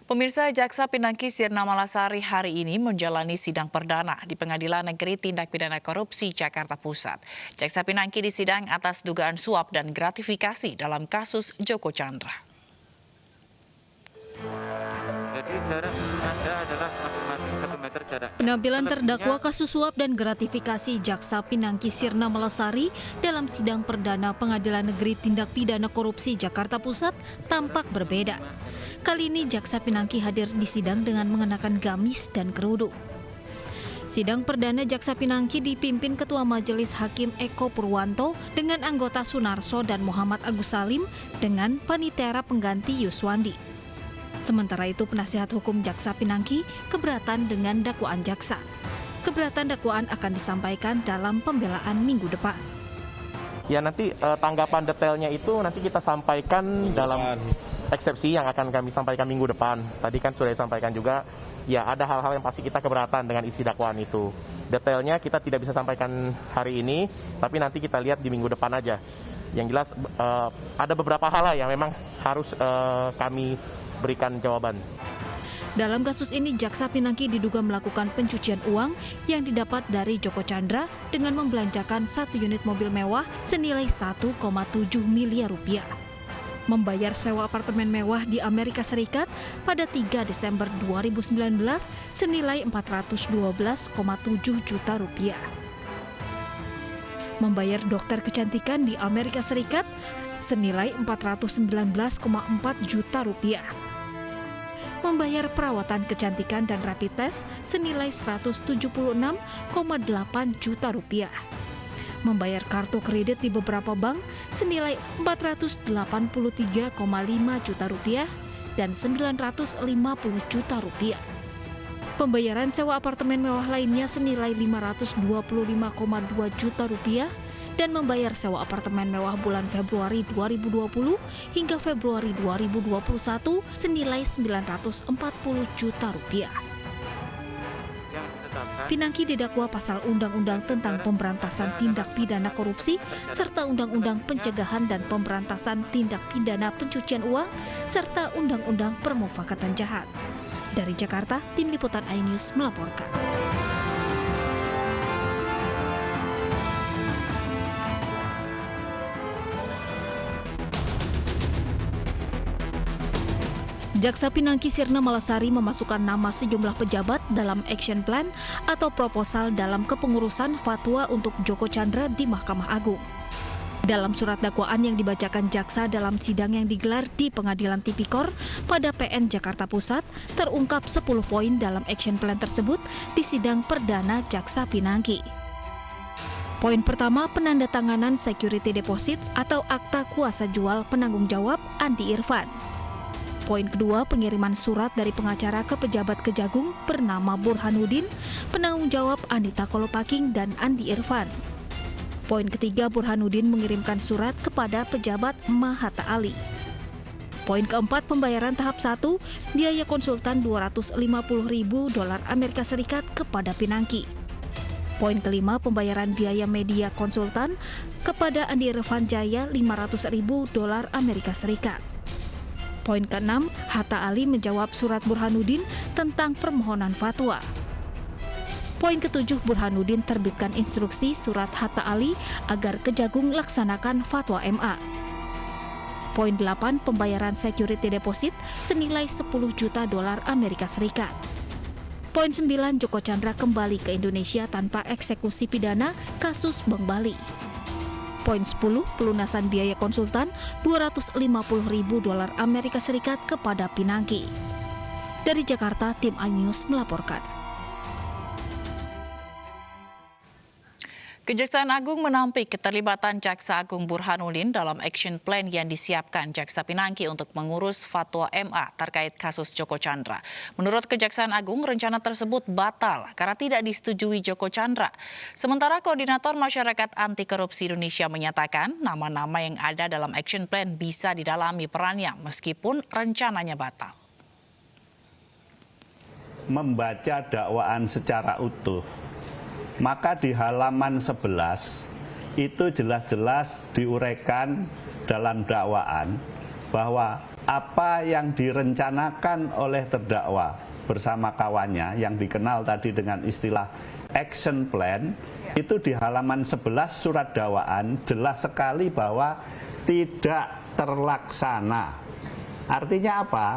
Pemirsa, Jaksa Pinangki Sirna Malasari hari ini menjalani sidang perdana di Pengadilan Negeri Tindak Pidana Korupsi Jakarta Pusat. Jaksa Pinangki disidang atas dugaan suap dan gratifikasi dalam kasus Joko Chandra. Jadi jarak Anda adalah masing-masing 1 meter jarak. Penampilan terdakwa kasus suap dan gratifikasi Jaksa Pinangki Sirna Malasari dalam sidang perdana Pengadilan Negeri Tindak Pidana Korupsi Jakarta Pusat tampak berbeda. Kali ini Jaksa Pinangki hadir di sidang dengan mengenakan gamis dan kerudung. Sidang perdana Jaksa Pinangki dipimpin Ketua Majelis Hakim Eko Purwanto dengan anggota Sunarso dan Muhammad Agus Salim dengan panitera pengganti Yuswandi. Sementara itu penasihat hukum Jaksa Pinangki keberatan dengan dakwaan jaksa. Keberatan dakwaan akan disampaikan dalam pembelaan minggu depan. Ya nanti tanggapan detailnya itu nanti kita sampaikan dalam eksepsi yang akan kami sampaikan minggu depan. Tadi kan sudah disampaikan juga, ya ada hal-hal yang pasti kita keberatan dengan isi dakwaan itu. Detailnya kita tidak bisa sampaikan hari ini, tapi nanti kita lihat di minggu depan aja. Yang jelas ada beberapa hal yang memang harus kami berikan jawaban. Dalam kasus ini, Jaksa Pinangki diduga melakukan pencucian uang yang didapat dari Joko Chandra dengan membelanjakan 1 unit mobil mewah senilai 1,7 miliar rupiah. Membayar sewa apartemen mewah di Amerika Serikat pada 3 Desember 2019 senilai 412,7 juta rupiah. Membayar dokter kecantikan di Amerika Serikat senilai 419,4 juta rupiah. Membayar perawatan kecantikan dan rapid test senilai 176,8 juta rupiah. Membayar kartu kredit di beberapa bank senilai 483,5 juta rupiah dan 950 juta rupiah. Pembayaran sewa apartemen mewah lainnya senilai 525,2 juta rupiah dan membayar sewa apartemen mewah bulan Februari 2020 hingga Februari 2021 senilai 940 juta rupiah. Pinangki didakwa pasal Undang-Undang tentang Pemberantasan Tindak Pidana Korupsi serta Undang-Undang Pencegahan dan Pemberantasan Tindak Pidana Pencucian Uang serta Undang-Undang Permufakatan Jahat. Dari Jakarta, Tim Liputan iNews melaporkan. Jaksa Pinangki Sirna Malasari memasukkan nama sejumlah pejabat dalam action plan atau proposal dalam kepengurusan fatwa untuk Joko Chandra di Mahkamah Agung. Dalam surat dakwaan yang dibacakan jaksa dalam sidang yang digelar di Pengadilan Tipikor pada PN Jakarta Pusat, terungkap 10 poin dalam action plan tersebut di sidang perdana Jaksa Pinangki. Poin pertama, penandatanganan security deposit atau akta kuasa jual penanggung jawab Andi Irfan. Poin kedua, pengiriman surat dari pengacara ke pejabat Kejagung bernama Burhanuddin, penanggung jawab Anita Kolopaking dan Andi Irfan. Poin ketiga, Burhanuddin mengirimkan surat kepada pejabat Mahatta Ali. Poin keempat, pembayaran tahap 1, biaya konsultan $250.000 Amerika Serikat kepada Pinangki. Poin kelima, pembayaran biaya media konsultan kepada Andi Irfan Jaya $500.000 Amerika Serikat. Poin ke-6, Hatta Ali menjawab surat Burhanuddin tentang permohonan fatwa. Poin ke-7, Burhanuddin terbitkan instruksi surat Hatta Ali agar Kejagung laksanakan fatwa MA. Poin 8, pembayaran security deposit senilai $10 juta Amerika Serikat. Poin 9, Joko Chandra kembali ke Indonesia tanpa eksekusi pidana kasus Bank Bali. Poin 10, pelunasan biaya konsultan $250.000 Amerika Serikat kepada Pinangki. Dari Jakarta, Tim iNews melaporkan. Kejaksaan Agung menampik keterlibatan Jaksa Agung Burhanuddin dalam action plan yang disiapkan Jaksa Pinangki untuk mengurus fatwa MA terkait kasus Joko Chandra. Menurut Kejaksaan Agung, rencana tersebut batal karena tidak disetujui Joko Chandra. Sementara Koordinator Masyarakat Anti Korupsi Indonesia menyatakan nama-nama yang ada dalam action plan bisa didalami perannya meskipun rencananya batal. Membaca dakwaan secara utuh, maka di halaman 11 itu jelas-jelas diuraikan dalam dakwaan bahwa apa yang direncanakan oleh terdakwa bersama kawannya yang dikenal tadi dengan istilah action plan, itu di halaman 11 surat dakwaan jelas sekali bahwa tidak terlaksana. Artinya apa?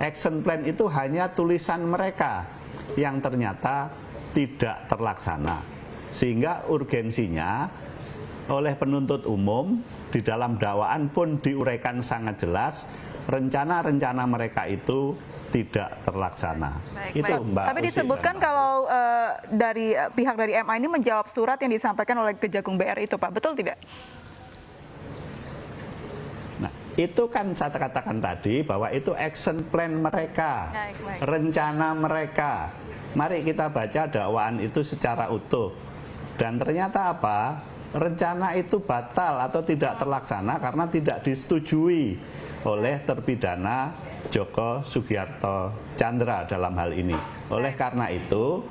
Action plan itu hanya tulisan mereka yang ternyata tidak terlaksana. Sehingga urgensinya oleh penuntut umum di dalam dakwaan pun diuraikan sangat jelas, rencana-rencana mereka itu tidak terlaksana. Itu Mbak. Tapi disebutkan kalau dari pihak dari MA ini menjawab surat yang disampaikan oleh Kejagung BR itu, Pak. Betul tidak? Nah, itu kan saya katakan tadi bahwa itu action plan mereka, rencana mereka. Mari kita baca dakwaan itu secara utuh. Dan ternyata apa? Rencana itu batal atau tidak terlaksana karena tidak disetujui oleh terpidana Joko Sugiarto Tjandra dalam hal ini. Oleh karena itu,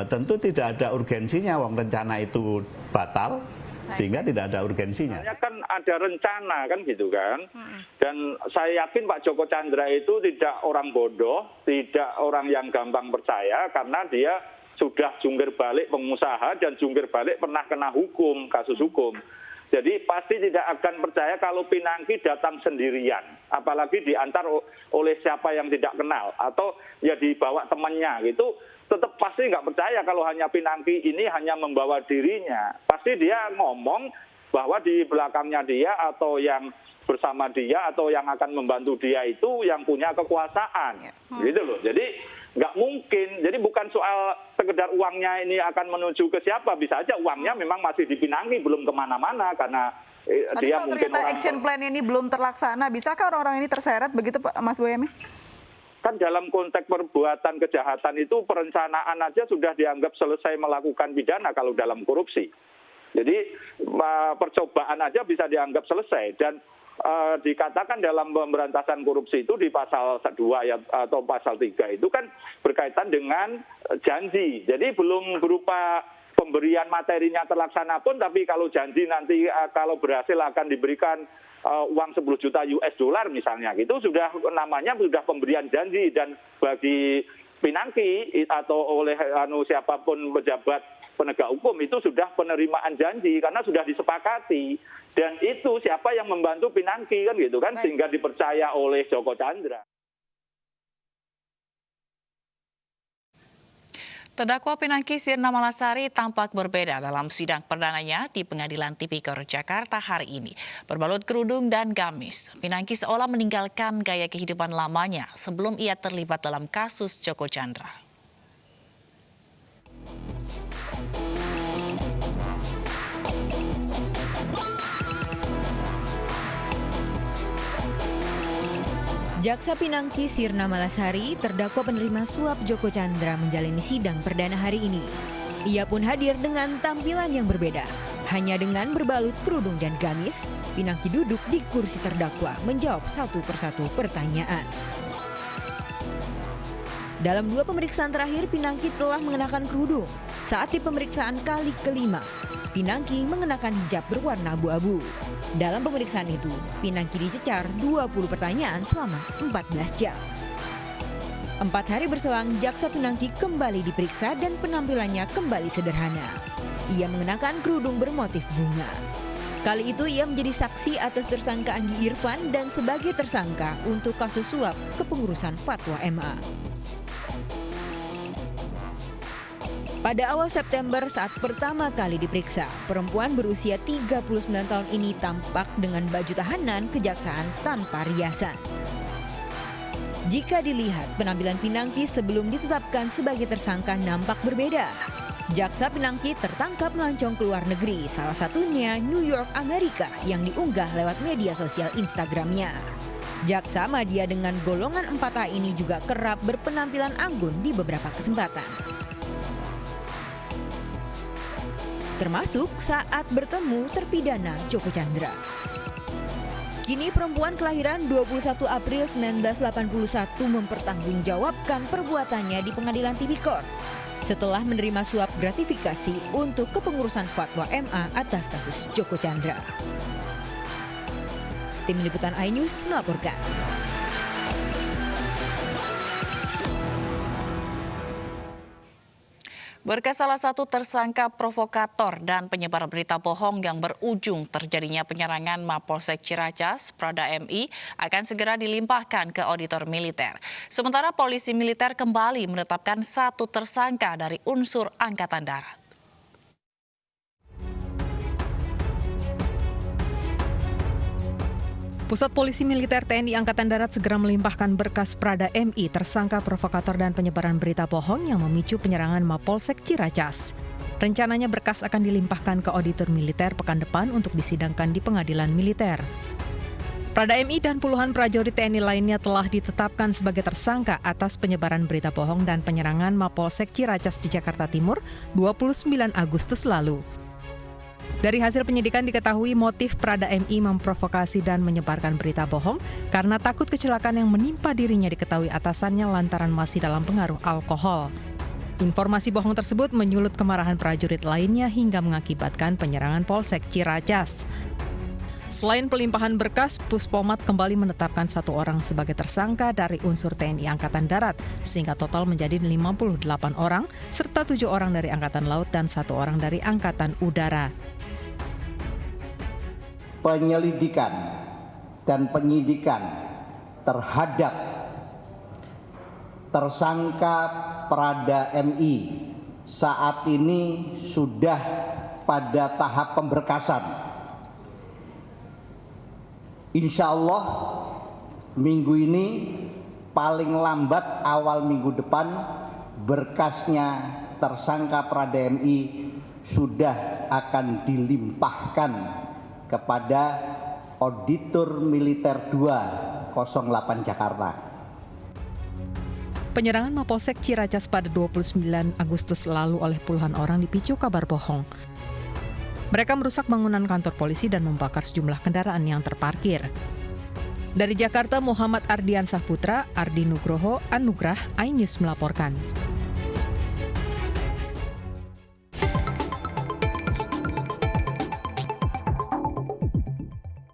tentu tidak ada urgensinya, wong rencana itu batal, sehingga tidak ada urgensinya. Kan ada rencana kan gitu kan. Dan saya yakin Pak Joko Tjandra itu tidak orang bodoh, tidak orang yang gampang percaya, karena dia sudah jungkir balik pengusaha dan jungkir balik pernah kena hukum, kasus hukum. Jadi pasti tidak akan percaya kalau Pinangki datang sendirian, apalagi diantar oleh siapa yang tidak kenal atau ya dibawa temannya gitu. Tetap pasti nggak percaya kalau hanya Pinangki ini hanya membawa dirinya. Pasti dia ngomong bahwa di belakangnya dia atau yang bersama dia atau yang akan membantu dia itu yang punya kekuasaan, gitu loh. Jadi nggak mungkin. Jadi bukan soal sekedar uangnya ini akan menuju ke siapa, bisa aja uangnya memang masih di Pinangki, belum kemana-mana karena tapi dia kalau mungkin ternyata action plan ini belum terlaksana, bisakah orang-orang ini terseret begitu, Pak Mas Boyamin? Kan dalam konteks perbuatan kejahatan itu perencanaan aja sudah dianggap selesai melakukan pidana kalau dalam korupsi. Jadi percobaan aja bisa dianggap selesai dan dikatakan dalam pemberantasan korupsi itu di pasal 2 atau pasal 3 itu kan berkaitan dengan janji. Jadi belum berupa pemberian materinya terlaksana pun, tapi kalau janji nanti kalau berhasil akan diberikan uang 10 juta US dollar misalnya, gitu sudah namanya sudah pemberian janji. Dan bagi Pinangki atau oleh siapapun pejabat penegak hukum itu sudah penerimaan janji karena sudah disepakati. Dan itu siapa yang membantu Pinangki kan gitu kan, sehingga dipercaya oleh Joko Tjandra. Terdakwa Pinangki Sirna Malasari tampak berbeda dalam sidang perdananya di Pengadilan Tipikor Jakarta hari ini. Berbalut kerudung dan gamis, Pinangki seolah meninggalkan gaya kehidupan lamanya sebelum ia terlibat dalam kasus Joko Tjandra. Jaksa Pinangki Sirna Malasari, terdakwa penerima suap Joko Tjandra, menjalani sidang perdana hari ini. Ia pun hadir dengan tampilan yang berbeda. Hanya dengan berbalut kerudung dan gamis, Pinangki duduk di kursi terdakwa menjawab satu persatu pertanyaan. Dalam 2 pemeriksaan terakhir, Pinangki telah mengenakan kerudung. Saat di pemeriksaan kali kelima, Pinangki mengenakan hijab berwarna abu-abu. Dalam pemeriksaan itu, Pinangki dicecar 20 pertanyaan selama 14 jam. 4 hari berselang, jaksa Pinangki kembali diperiksa dan penampilannya kembali sederhana. Ia mengenakan kerudung bermotif bunga. Kali itu ia menjadi saksi atas tersangka Andi Irfan dan sebagai tersangka untuk kasus suap kepengurusan fatwa MA. Pada awal September saat pertama kali diperiksa, perempuan berusia 39 tahun ini tampak dengan baju tahanan kejaksaan tanpa riasan. Jika dilihat, penampilan Pinangki sebelum ditetapkan sebagai tersangka nampak berbeda. Jaksa Pinangki tertangkap melancong ke luar negeri, salah satunya New York, Amerika, yang diunggah lewat media sosial Instagramnya. Jaksa Madya dengan golongan 4A ini juga kerap berpenampilan anggun di beberapa kesempatan. Termasuk saat bertemu terpidana Joko Tjandra. Kini perempuan kelahiran 21 April 1981 mempertanggungjawabkan perbuatannya di Pengadilan Tipikor setelah menerima suap gratifikasi untuk kepengurusan fatwa MA atas kasus Joko Tjandra. Tim Liputan iNews melaporkan. Berkas salah satu tersangka provokator dan penyebar berita bohong yang berujung terjadinya penyerangan Mapolsek Ciracas, Prada MI, akan segera dilimpahkan ke auditor militer. Sementara polisi militer kembali menetapkan satu tersangka dari unsur Angkatan Darat. Pusat Polisi Militer TNI Angkatan Darat segera melimpahkan berkas Prada MI tersangka provokator dan penyebaran berita bohong yang memicu penyerangan Mapolsek Ciracas. Rencananya berkas akan dilimpahkan ke auditor militer pekan depan untuk disidangkan di pengadilan militer. Prada MI dan puluhan prajurit TNI lainnya telah ditetapkan sebagai tersangka atas penyebaran berita bohong dan penyerangan Mapolsek Ciracas di Jakarta Timur 29 Agustus lalu. Dari hasil penyidikan diketahui motif Prada MI memprovokasi dan menyebarkan berita bohong karena takut kecelakaan yang menimpa dirinya diketahui atasannya lantaran masih dalam pengaruh alkohol. Informasi bohong tersebut menyulut kemarahan prajurit lainnya hingga mengakibatkan penyerangan Polsek Ciracas. Selain pelimpahan berkas, Puspomat kembali menetapkan satu orang sebagai tersangka dari unsur TNI Angkatan Darat, sehingga total menjadi 58 orang, serta 7 orang dari Angkatan Laut dan 1 orang dari Angkatan Udara. Penyelidikan dan penyidikan terhadap tersangka Prada MI saat ini sudah pada tahap pemberkasan. Insya Allah minggu ini paling lambat awal minggu depan berkasnya tersangka Prada MI sudah akan dilimpahkan kepada Auditor Militer 208 Jakarta. Penyerangan Mapolsek Ciracas pada 29 Agustus lalu oleh puluhan orang dipicu kabar bohong. Mereka merusak bangunan kantor polisi dan membakar sejumlah kendaraan yang terparkir. Dari Jakarta, Muhammad Ardian Saputra, Ardi Nugroho, Anugrah, iNews melaporkan.